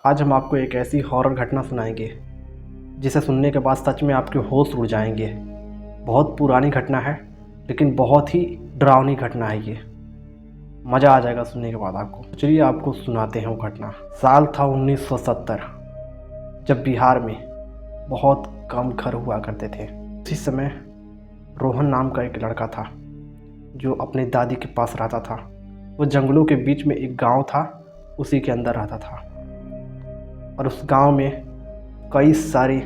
आज हम आपको एक ऐसी हॉरर घटना सुनाएंगे जिसे सुनने के बाद सच में आपके होश उड़ जाएंगे। बहुत पुरानी घटना है लेकिन बहुत ही डरावनी घटना है ये। मज़ा आ जाएगा सुनने के बाद आपको। चलिए आपको सुनाते हैं वो घटना। साल था 1970, जब बिहार में बहुत कम घर हुआ करते थे। उसी समय रोहन नाम का एक लड़का था जो अपनी दादी के पास रहता था। वो जंगलों के बीच में एक गांव था, उसी के अंदर रहता था। और उस गांव में कई सारे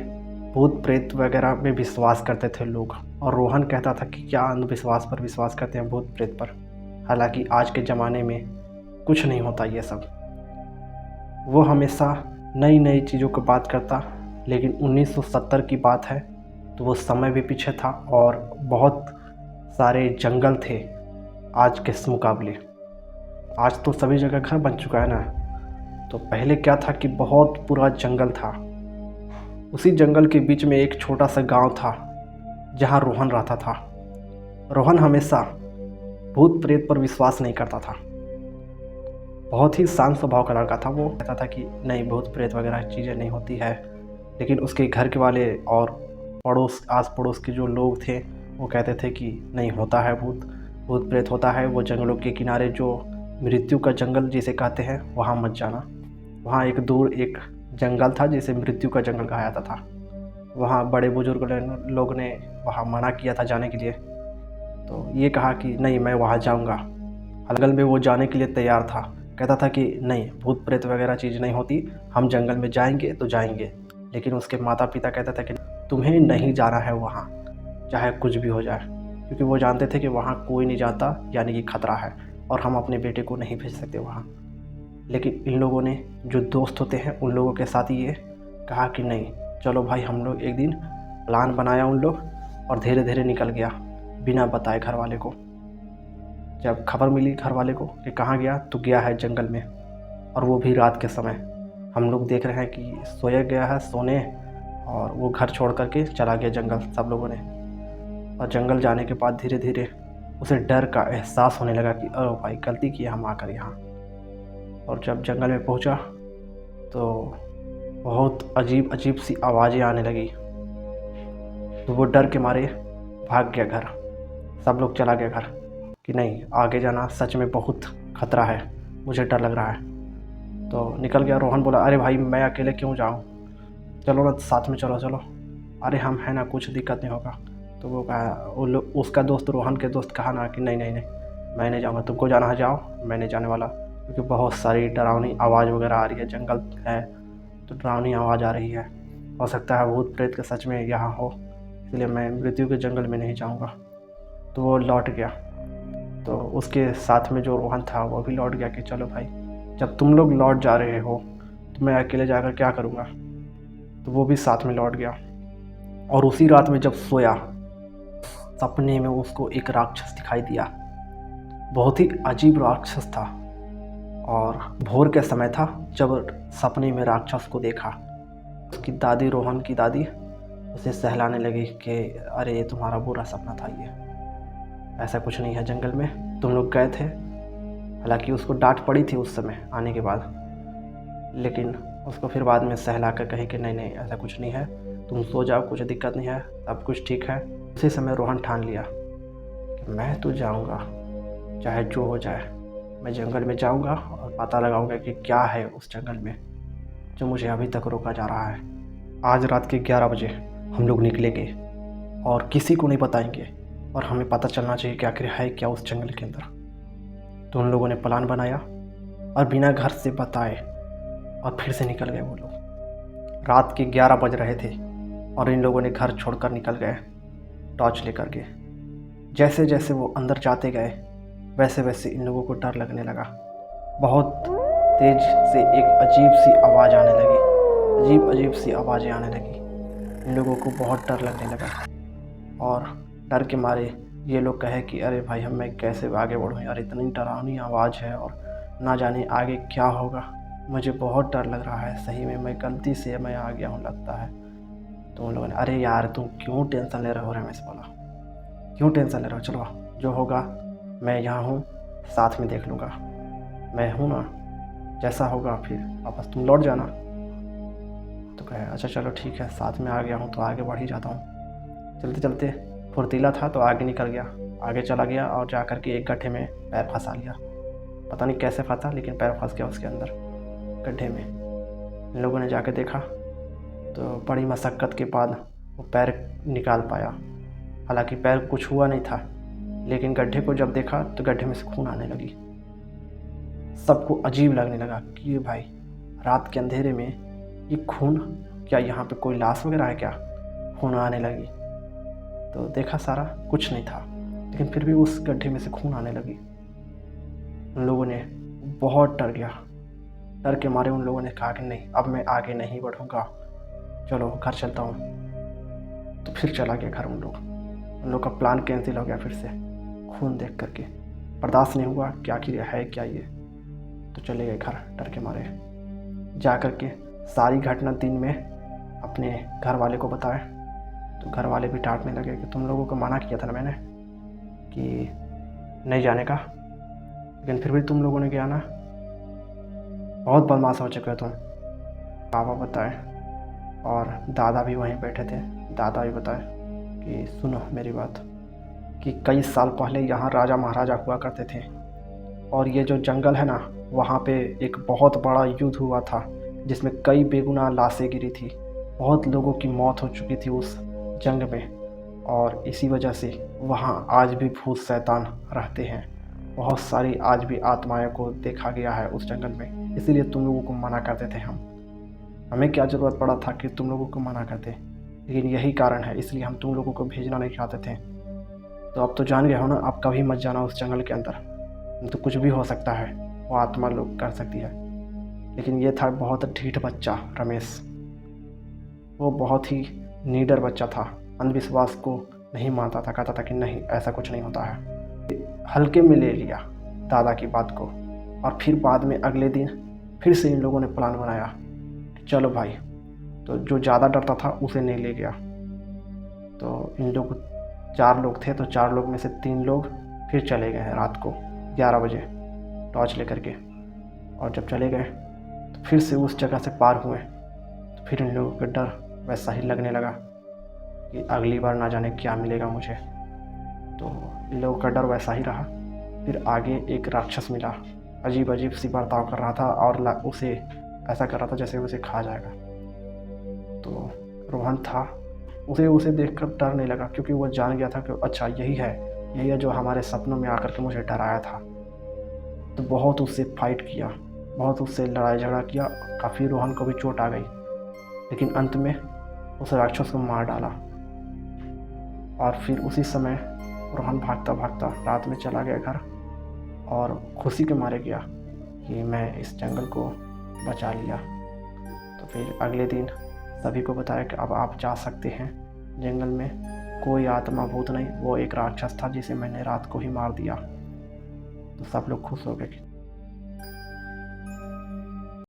भूत प्रेत वगैरह में विश्वास करते थे लोग। और रोहन कहता था कि क्या अंधविश्वास पर विश्वास करते हैं, भूत प्रेत पर। हालांकि आज के ज़माने में कुछ नहीं होता ये सब। वो हमेशा नई नई चीज़ों की बात करता, लेकिन 1970 की बात है तो वो समय भी पीछे था और बहुत सारे जंगल थे आज के मुकाबले। आज तो सभी जगह घर बन चुका है ना, तो पहले क्या था कि बहुत पूरा जंगल था। उसी जंगल के बीच में एक छोटा सा गांव था जहां रोहन रहता था। रोहन हमेशा भूत प्रेत पर विश्वास नहीं करता था। बहुत ही शांत स्वभाव का लड़का था। वो कहता था कि नहीं, भूत प्रेत वगैरह चीज़ें नहीं होती है। लेकिन उसके घर के वाले और आस पड़ोस के जो लोग थे वो कहते थे कि नहीं, होता है, भूत प्रेत होता है। वो जंगलों के किनारे जो मृत्यु का जंगल जिसे कहते हैं वहाँ मत जाना। वहाँ एक दूर एक जंगल था जिसे मृत्यु का जंगल कहा जाता था। वहाँ बड़े बुजुर्ग लोग ने वहाँ मना किया था जाने के लिए। तो ये कहा कि नहीं, मैं वहाँ जाऊँगा। जंगल में वो जाने के लिए तैयार था। कहता था कि नहीं, भूत प्रेत वगैरह चीज़ नहीं होती, हम जंगल में जाएंगे तो जाएंगे। लेकिन उसके माता पिता कहते थे कि तुम्हें नहीं जाना है वहाँ, चाहे कुछ भी हो जाए। क्योंकि वो जानते थे कि वहाँ कोई नहीं जाता, यानी कि खतरा है और हम अपने बेटे को नहीं भेज सकते वहाँ। लेकिन इन लोगों ने, जो दोस्त होते हैं, उन लोगों के साथ ये कहा कि नहीं, चलो भाई। हम लोग एक दिन प्लान बनाया उन लोग और धीरे धीरे निकल गया बिना बताए घर वाले को। जब खबर मिली घर वाले को कि कहाँ गया, तो गया है जंगल में, और वो भी रात के समय। हम लोग देख रहे हैं कि सोया गया है सोने, और वो घर छोड़ करके चला गया जंगल सब लोगों ने। और जंगल जाने के बाद धीरे धीरे उसे डर का एहसास होने लगा कि अरे भाई, गलती की हम आकर यहाँ। और जब जंगल में पहुँचा तो बहुत अजीब अजीब सी आवाज़ें आने लगी। तो वो डर के मारे भाग गया घर। सब लोग चला गया घर कि नहीं, आगे जाना सच में बहुत खतरा है, मुझे डर लग रहा है। तो निकल गया। रोहन बोला, अरे भाई, मैं अकेले क्यों जाऊँ, चलो ना साथ में, चलो। अरे हम हैं ना, कुछ दिक्कत नहीं होगा। तो वो कहा, उसका दोस्त, रोहन के दोस्त कहा ना कि नहीं, मैं नहीं जाऊँगा, तुमको जाना है जाओ, मैं नहीं जाने वाला। क्योंकि बहुत सारी डरावनी आवाज़ वगैरह आ रही है, जंगल है तो डरावनी आवाज़ आ रही है। हो सकता है भूत प्रेत के सच में यहाँ हो, इसलिए मैं मृत्यु के जंगल में नहीं जाऊँगा। तो वो लौट गया। तो उसके साथ में जो रोहन था वो भी लौट गया कि चलो भाई, जब तुम लोग लौट जा रहे हो तो मैं अकेले जाकर क्या करूँगा। तो वो भी साथ में लौट गया। और उसी रात में जब सोया, सपने में उसको एक राक्षस दिखाई दिया। बहुत ही अजीब राक्षस था। और भोर के समय था जब सपने में राक्षस को देखा। उसकी दादी, रोहन की दादी, उसे सहलाने लगी कि अरे ये तुम्हारा बुरा सपना था, ये ऐसा कुछ नहीं है, जंगल में तुम लोग गए थे। हालांकि उसको डांट पड़ी थी उस समय आने के बाद, लेकिन उसको फिर बाद में सहला कर कही कि नहीं, ऐसा कुछ नहीं है, तुम सो जाओ, कुछ दिक्कत नहीं है, सब कुछ ठीक है। उसी समय रोहन ठान लिया कि मैं तो जाऊंगा, चाहे जो हो जाए, मैं जंगल में जाऊंगा और पता लगाऊंगा कि क्या है उस जंगल में जो मुझे अभी तक रोका जा रहा है। आज रात के 11 बजे हम लोग निकलेंगे और किसी को नहीं बताएंगे, और हमें पता चलना चाहिए कि आखिर है क्या उस जंगल के अंदर। तो उन लोगों ने प्लान बनाया और बिना घर से बताए और फिर से निकल गए वो लोग। रात के 11 बज रहे थे और इन लोगों ने घर छोड़कर निकल गए टॉर्च लेकर के। जैसे जैसे वो अंदर जाते गए वैसे वैसे इन लोगों को डर लगने लगा। बहुत तेज से एक अजीब सी आवाज़ आने लगी, अजीब सी आवाज़ें आने लगी। इन लोगों को बहुत डर लगने लगा और डर के मारे ये लोग कहे कि अरे भाई, मैं कैसे आगे बढ़ूँ यार, इतनी डरावनी आवाज़ है और ना जाने आगे क्या होगा, मुझे बहुत डर लग रहा है, सही में मैं गलती से मैं आ गया हूँ लगता है। तो उन लोगों ने, अरे यार तुम क्यों टेंशन ले रहे हो, रमेश बोला, क्यों टेंशन ले रहे हो, चलो जो होगा मैं यहाँ हूँ, साथ में देख लूँगा, मैं हूँ ना, जैसा होगा फिर वापस तुम लौट जाना। तो कहे अच्छा चलो ठीक है, साथ में आ गया हूँ तो आगे बढ़ ही जाता हूँ। चलते चलते फुर्तीला था तो आगे निकल गया, आगे चला गया और जा कर के एक गड्ढे में पैर फंसा लिया। पता नहीं कैसे फंसा, लेकिन पैर फंस गया उसके अंदर गड्ढे में। इन लोगों ने जाके देखा तो बड़ी मशक्क़त के बाद वो पैर निकाल पाया। हालांकि पैर कुछ हुआ नहीं था, लेकिन गड्ढे को जब देखा तो गड्ढे में से खून आने लगी। सबको अजीब लगने लगा कि ये भाई रात के अंधेरे में ये खून, क्या यहाँ पे कोई लाश वगैरह है क्या? खून आने लगी तो देखा सारा कुछ नहीं था, लेकिन फिर भी उस गड्ढे में से खून आने लगी। उन लोगों ने बहुत डर गया। डर के मारे उन लोगों ने कहा कि नहीं, अब मैं आगे नहीं बढ़ूँगा, चलो घर चलता हूँ। तो फिर चला गया घर उन लोग का प्लान कैंसिल हो गया फिर से। खून देख करके बर्दाश्त नहीं हुआ कि आखिर है क्या ये, तो चले गए घर डर के मारे। जा कर के सारी घटना दिन में अपने घर वाले को बताया तो घर वाले भी डांटने लगे कि तुम लोगों को मना किया था ना मैंने कि नहीं जाने का, लेकिन फिर भी तुम लोगों ने गया ना, बहुत बदमाश हो चुके हो तुम। पापा बताए और दादा भी वहीं बैठे थे। दादा भी बताए कि सुनो मेरी बात, कि कई साल पहले यहाँ राजा महाराजा हुआ करते थे और ये जो जंगल है ना, वहाँ पे एक बहुत बड़ा युद्ध हुआ था जिसमें कई बेगुनाह लाशें गिरी थी। बहुत लोगों की मौत हो चुकी थी उस जंग में, और इसी वजह से वहाँ आज भी भूत शैतान रहते हैं। बहुत सारी आज भी आत्माओं को देखा गया है उस जंगल में, इसीलिए तुम लोगों को मना करते थे हम। हमें क्या ज़रूरत पड़ा था कि तुम लोगों को मना करते, लेकिन यही कारण है, इसलिए हम तुम लोगों को भेजना नहीं चाहते थे। तो अब तो जान गए हो ना, अब कभी मत जाना उस जंगल के अंदर, तो कुछ भी हो सकता है, वो आत्मा लोग कर सकती है। लेकिन ये था बहुत ढीठ बच्चा रमेश, वो बहुत ही नीडर बच्चा था, अंधविश्वास को नहीं मानता था, कहता था कि नहीं ऐसा कुछ नहीं होता है। हल्के में ले लिया दादा की बात को, और फिर बाद में अगले दिन फिर से इन लोगों ने प्लान बनाया कि चलो भाई, तो जो ज़्यादा डरता था उसे नहीं ले गया। तो इन लोग 4 लोग थे, तो 4 लोग में से 3 लोग फिर चले गए रात को 11 बजे टॉर्च लेकर के, और जब चले गए तो फिर से उस जगह से पार हुए तो फिर इन लोगों का डर वैसा ही लगने लगा कि अगली बार ना जाने क्या मिलेगा मुझे। तो इन लोगों का डर वैसा ही रहा। फिर आगे एक राक्षस मिला, अजीब अजीब सी बर्ताव कर रहा था और उसे ऐसा कर रहा था जैसे उसे खा जाएगा। तो रोहन था, उसे देखकर डर नहीं लगा, क्योंकि वो जान गया था कि अच्छा यही है जो हमारे सपनों में आकर के मुझे डराया था। तो बहुत उससे फाइट किया, बहुत उससे लड़ाई झगड़ा किया, काफ़ी रोहन को भी चोट आ गई, लेकिन अंत में उस राक्षस को मार डाला। और फिर उसी समय रोहन भागता भागता रात में चला गया घर, और खुशी के मारे गया कि मैं इस जंगल को बचा लिया। तो फिर अगले दिन सभी को बताया कि अब आप जा सकते हैं जंगल में, कोई आत्मा भूत नहीं, वो एक राक्षस था जिसे मैंने रात को ही मार दिया। तो सब लोग खुश हो गए।